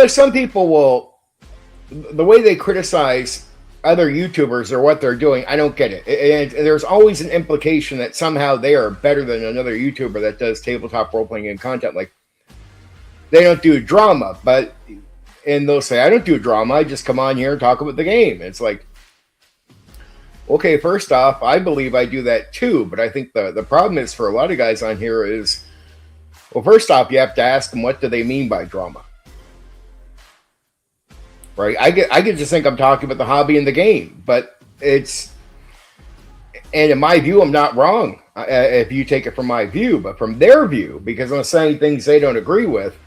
some people will, the way they criticize other YouTubers or what they're doing, I don't get it. And there's always an implication that somehow they are better than another YouTuber that does tabletop role-playing game content. Like, they don't do drama, and they'll say, I don't do drama, I just come on here and talk about the game. It's like, okay, first off, I believe I do that too, but I think the problem is for a lot of guys on here is, well, first off, you have to ask them, what do they mean by drama? Right? I get just think I'm talking about the hobby and the game, but and in my view, I'm not wrong if you take it from my view, but from their view, because I'm saying things they don't agree with,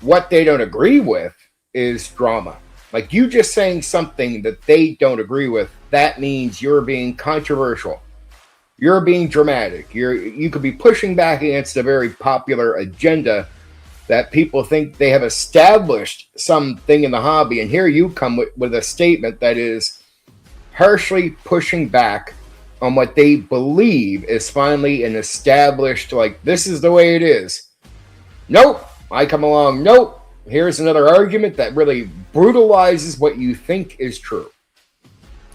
what they don't agree with is drama. Like, you just saying something that they don't agree with, that means you're being controversial. You're being dramatic. You could be pushing back against a very popular agenda that people think they have established something in the hobby, and here you come with a statement that is harshly pushing back on what they believe is finally an established, like, this is the way it is. Nope. I come along, nope. Here's another argument that really brutalizes what you think is true,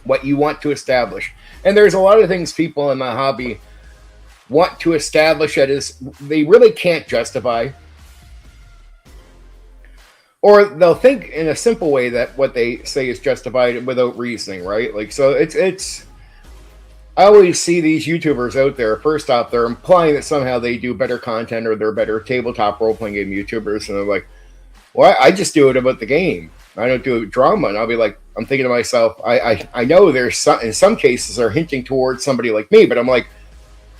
what you want to establish. And there's a lot of things people in my hobby want to establish that is they really can't justify. Or they'll think in a simple way that what they say is justified without reasoning, right? Like, so it's I always see these YouTubers out there, first off, they're implying that somehow they do better content or they're better tabletop role-playing game YouTubers, and they're like, well, I just do it about the game. I don't do drama. And I'll be like, I'm thinking to myself, I know there's in some cases are hinting towards somebody like me, but I'm like,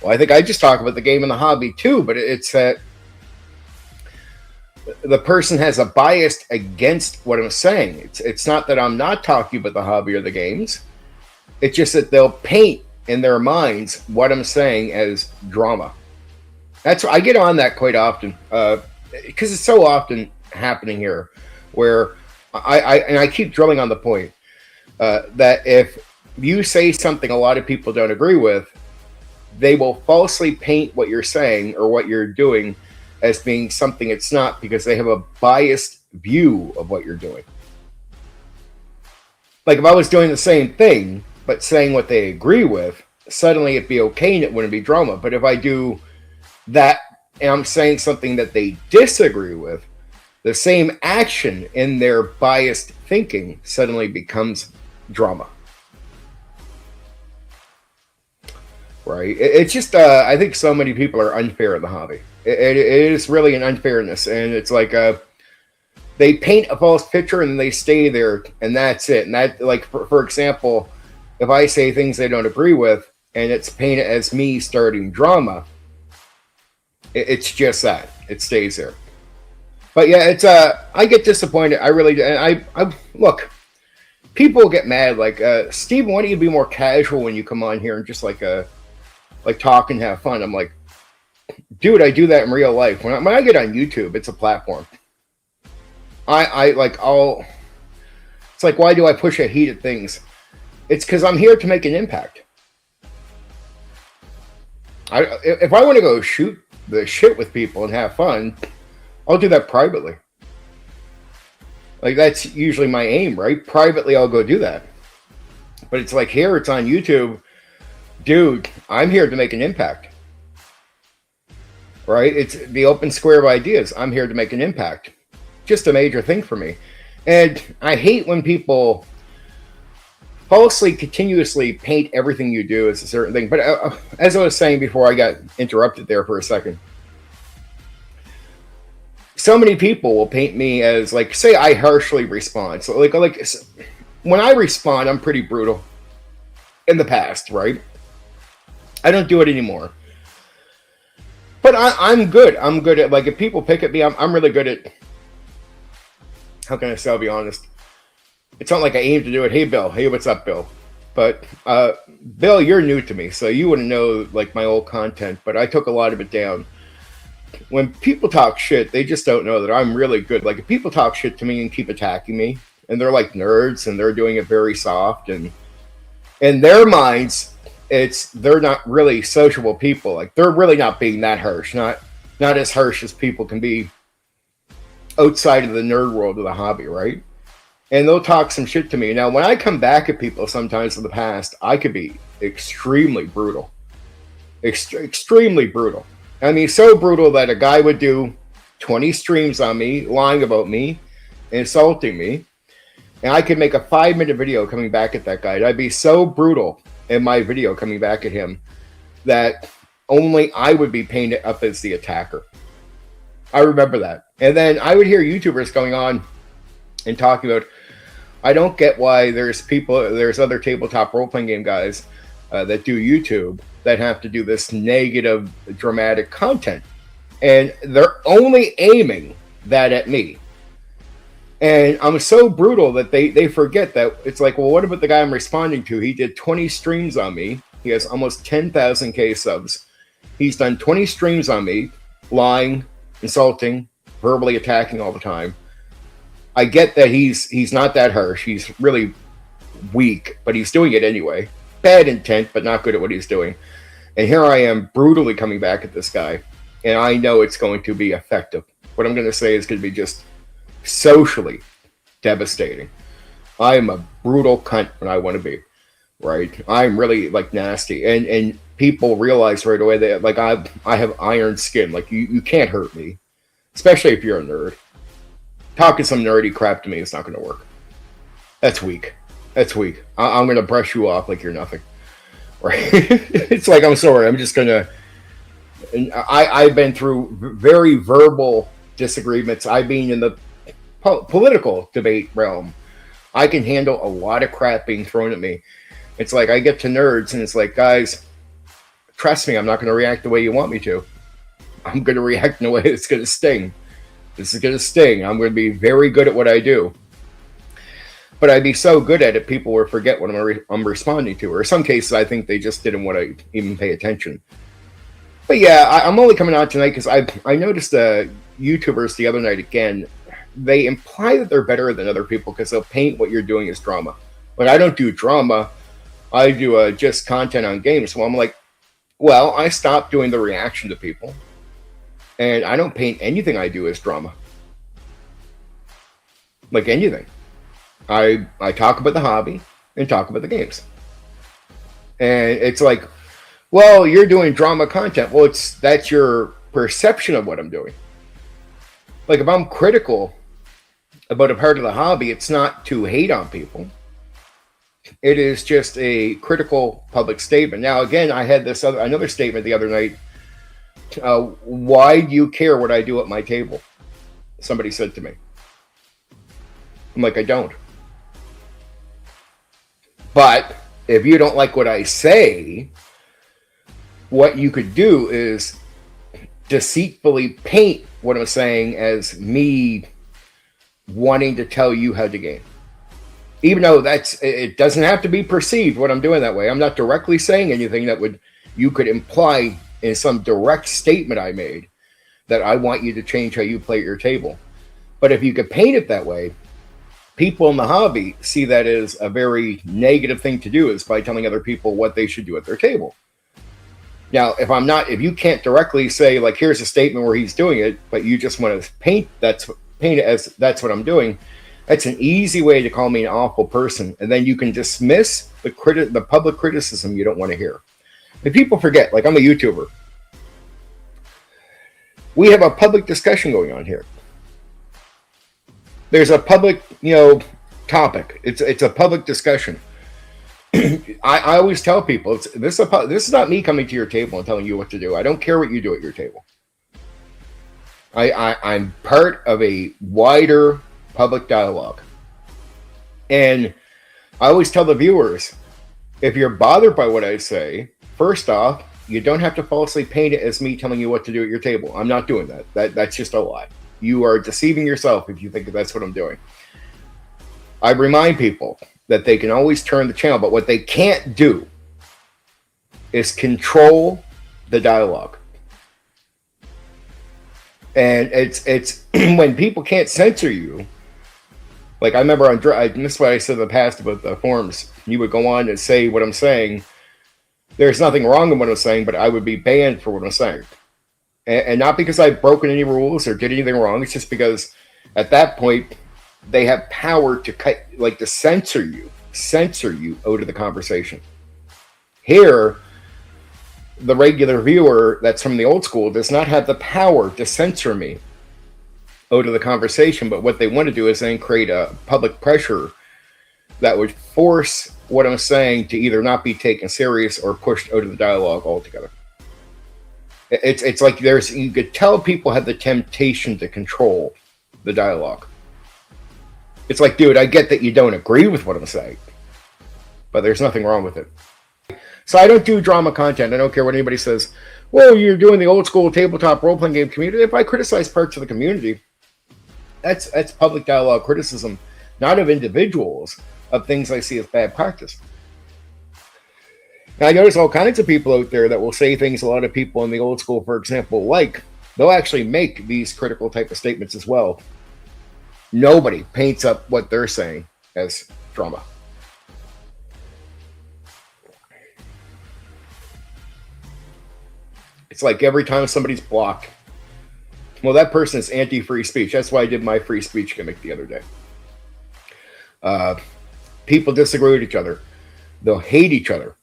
well, I think I just talk about the game and the hobby too, but it's that the person has a bias against what I'm saying. It's not that I'm not talking about the hobby or the games. It's just that they'll paint in their minds what I'm saying as drama. That's I get on that quite often because it's so often happening here, where I keep drilling on the point that if you say something a lot of people don't agree with, they will falsely paint what you're saying or what you're doing as being something it's not, because they have a biased view of what you're doing. Like, if I was doing the same thing but saying what they agree with, suddenly it'd be okay and it wouldn't be drama. But if I do that and I'm saying something that they disagree with, the same action in their biased thinking suddenly becomes drama. Right? It's just, I think so many people are unfair in the hobby. It is really an unfairness. And it's like, they paint a false picture and they stay there and that's it. And that, like, for example, if I say things they don't agree with and it's painted as me starting drama, it's just that. It stays there. But yeah, it's I get disappointed. I really do. And I look, people get mad. Like, Steve, why don't you be more casual when you come on here and just like talk and have fun? I'm like, dude, I do that in real life. When I get on YouTube, it's a platform. It's like, why do I push a heat at things? It's because I'm here to make an impact. If I want to go shoot the shit with people and have fun, I'll do that privately. Like, that's usually my aim, right? Privately, I'll go do that. But it's like, here, it's on YouTube. Dude, I'm here to make an impact. Right? It's the open square of ideas. I'm here to make an impact. Just a major thing for me. And I hate when people falsely, continuously paint everything you do as a certain thing. But as I was saying before I got interrupted there for a second, so many people will paint me as, like, say I harshly respond. So like when I respond, I'm pretty brutal. In the past, right? I don't do it anymore. But I'm good. I'm good at, like, if people pick at me, I'm really good at, how can I say, I'll be honest. It's not like I aim to do it. Hey, Bill. Hey, what's up, Bill? But, Bill, you're new to me, so you wouldn't know, like, my old content, but I took a lot of it down. When people talk shit, they just don't know that I'm really good. Like, if people talk shit to me and keep attacking me, and they're like nerds, and they're doing it very soft, and in their minds, they're not really sociable people. Like, they're really not being that harsh. Not as harsh as people can be outside of the nerd world of the hobby, right? And they'll talk some shit to me. Now, when I come back at people sometimes in the past, I could be extremely brutal. Extremely brutal. I mean, so brutal that a guy would do 20 streams on me, lying about me, insulting me. And I could make a 5-minute video coming back at that guy. And I'd be so brutal in my video coming back at him that only I would be painted up as the attacker. I remember that. And then I would hear YouTubers going on and talking about, I don't get why there's other tabletop role-playing game guys that do YouTube that have to do this negative, dramatic content. And they're only aiming that at me. And I'm so brutal that they forget that it's like, well, what about the guy I'm responding to? He did 20 streams on me. He has almost 10,000 subs. He's done 20 streams on me, lying, insulting, verbally attacking all the time. I get that he's not that harsh. He's really weak, but he's doing it anyway. Bad intent, but not good at what he's doing. And here I am brutally coming back at this guy. And I know it's going to be effective. What I'm going to say is going to be just socially devastating. I am a brutal cunt when I want to be, right? I'm really like nasty. And people realize right away that like I have iron skin. Like you can't hurt me, especially if you're a nerd. Talking some nerdy crap to me is not going to work. That's weak. That's weak. I'm going to brush you off like you're nothing. Right? It's like, I'm sorry. I'm just going to... I've been through very verbal disagreements. I've been in the political debate realm. I can handle a lot of crap being thrown at me. It's like I get to nerds and it's like, guys, trust me, I'm not going to react the way you want me to. I'm going to react in a way that's going to sting. This is going to sting. I'm going to be very good at what I do. But I'd be so good at it, people will forget what I'm responding to. Or in some cases, I think they just didn't want to even pay attention. But yeah, I'm only coming out tonight because I noticed YouTubers the other night again, they imply that they're better than other people because they'll paint what you're doing as drama. But I don't do drama. I do just content on games. So I'm like, well, I stopped doing the reaction to people. And I don't paint anything I do as drama. Like anything. I talk about the hobby and talk about the games. And it's like, well, you're doing drama content. Well, that's your perception of what I'm doing. Like if I'm critical about a part of the hobby, it's not to hate on people. It is just a critical public statement. Now, again, I had another statement the other night. Why do you care what I do at my table? Somebody said to me. I'm like, I don't. But if you don't like what I say, what you could do is deceitfully paint what I'm saying as me wanting to tell you how to game. Even though it doesn't have to be perceived what I'm doing that way. I'm not directly saying anything that you could imply in some direct statement I made that I want you to change how you play at your table. But if you could paint it that way, people in the hobby see that as a very negative thing to do, is by telling other people what they should do at their table. Now, if you can't directly say, like, here's a statement where he's doing it, but you just want to paint it as that's what I'm doing, that's an easy way to call me an awful person. And then you can dismiss the public criticism you don't want to hear. And people forget, like, I'm a YouTuber. We have a public discussion going on here. There's a public, topic. It's a public discussion. I always tell people, this is not me coming to your table and telling you what to do. I don't care what you do at your table. I'm part of a wider public dialogue. And I always tell the viewers, if you're bothered by what I say, first off, you don't have to falsely paint it as me telling you what to do at your table. I'm not doing that. That's just a lie. You are deceiving yourself if you think that's what I'm doing. I remind people that they can always turn the channel, but what they can't do is control the dialogue. And it's when people can't censor you. Like I remember this is what I said in the past about the forums. You would go on and say what I'm saying. There's nothing wrong in what I'm saying, but I would be banned for what I'm saying. And not because I've broken any rules or did anything wrong. It's just because At that point, they have power to to censor you out of the conversation. Here, the regular viewer that's from the old school does not have the power to censor me out of the conversation, but what they want to do is then create a public pressure that would force what I'm saying to either not be taken serious or pushed out of the dialogue altogether. It's like you could tell people have the temptation to control the dialogue. It's like, dude, I get that you don't agree with what I'm saying, but there's nothing wrong with it. So I don't do drama content. I don't care what anybody says. Well, you're doing the old school tabletop role-playing game community. If I criticize parts of the community, that's public dialogue criticism, not of individuals, of things I see as bad practice. Now, I notice all kinds of people out there that will say things a lot of people in the old school, for example, they'll actually make these critical type of statements as well. Nobody paints up what they're saying as drama. It's like every time somebody's blocked, well, that person is anti-free speech. That's why I did my free speech gimmick the other day. People disagree with each other. They'll hate each other.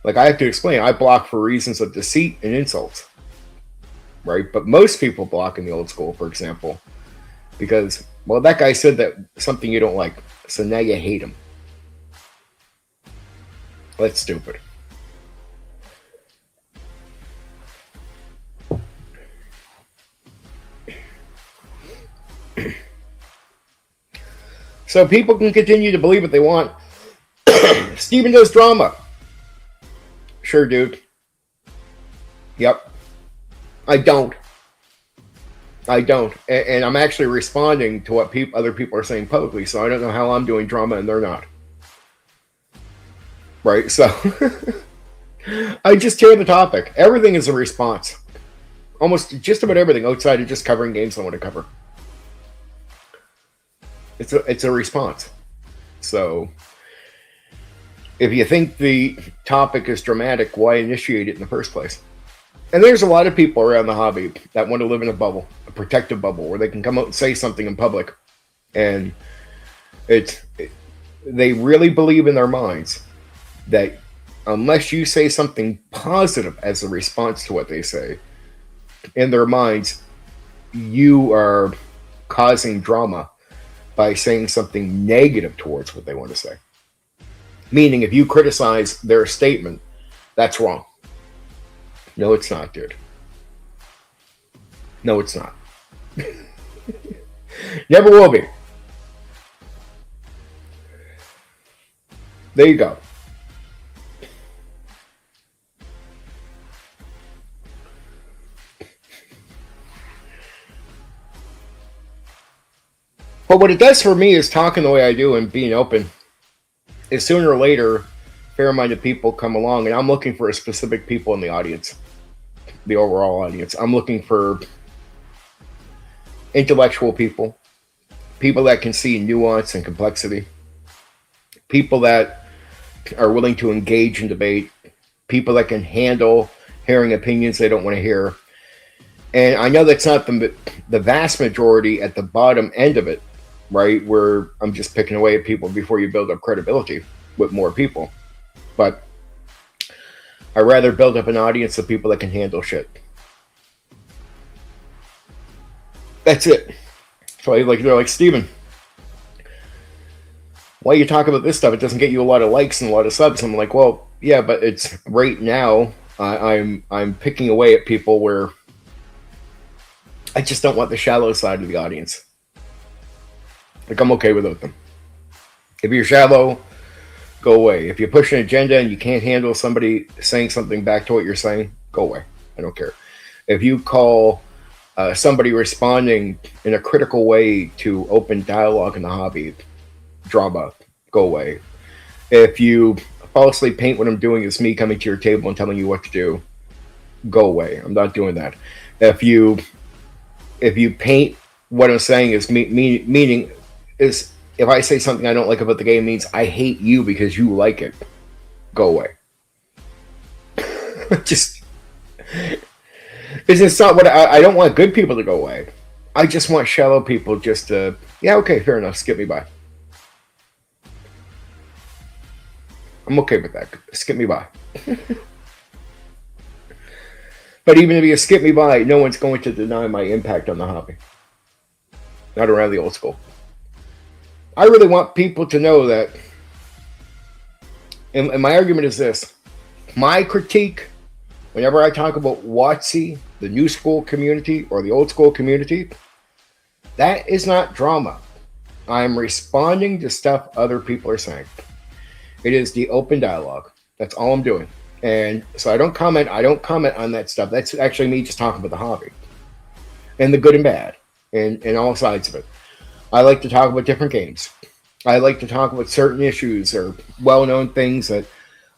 Like I have to explain, I block for reasons of deceit and insults, right? But most people block in the old school, for example, because, well, that guy said that something you don't like, so now you hate him. That's stupid. So people can continue to believe what they want. Steven does drama. Sure, dude. Yep. I don't. And I'm actually responding to what other people are saying publicly, so I don't know how I'm doing drama and they're not. Right? So I just tear the topic. Everything is a response. Almost just about everything outside of just covering games I want to cover. It's a response. So if you think the topic is dramatic, why initiate it in the first place? And there's a lot of people around the hobby that want to live in a bubble, a protective bubble, where they can come out and say something in public. And they really believe in their minds that unless you say something positive as a response to what they say, in their minds, you are causing drama by saying something negative towards what they want to say. Meaning, if you criticize their statement, that's wrong. No, it's not, dude. No, it's not. Never will be. There you go. But what it does for me is talking the way I do and being open. Is sooner or later, fair-minded people come along, and I'm looking for a specific people in the audience, the overall audience. I'm looking for intellectual people, people that can see nuance and complexity, people that are willing to engage in debate, people that can handle hearing opinions they don't want to hear. And I know that's not the vast majority at the bottom end of it, right? Where I'm just picking away at people before you build up credibility with more people. But I'd rather build up an audience of people that can handle shit. That's it. So they're like, Steven, why you talk about this stuff? It doesn't get you a lot of likes and a lot of subs. I'm like, well, yeah, but it's right now. I'm picking away at people where I just don't want the shallow side of the audience. Like, I'm okay without them. If you're shallow, go away. If you push an agenda and you can't handle somebody saying something back to what you're saying, go away. I don't care. If you call somebody responding in a critical way to open dialogue in the hobby, drama, go away. If you falsely paint what I'm doing as me coming to your table and telling you what to do, go away. I'm not doing that. If you paint what I'm saying as meaning is, if I say something I don't like about the game means I hate you because you like it, go away. It's just not what I don't want good people to go away. I just want shallow people just to, yeah, okay, fair enough, skip me by. I'm okay with that. Skip me by. But even if you skip me by, no one's going to deny my impact on the hobby. Not around the old school. I really want people to know that, and my argument is this, my critique, whenever I talk about WotC, the new school community or the old school community, that is not drama. I'm responding to stuff other people are saying. It is the open dialogue. That's all I'm doing. And so I don't comment on that stuff. That's actually me just talking about the hobby and the good and bad and all sides of it. I like to talk about different games. I like to talk about certain issues or well-known things that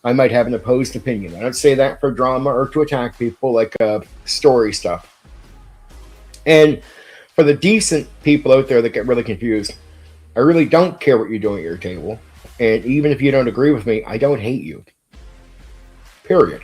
I might have an opposed opinion. I don't say that for drama or to attack people, like story stuff. And for the decent people out there that get really confused, I really don't care what you're doing at your table. And even if you don't agree with me, I don't hate you. Period.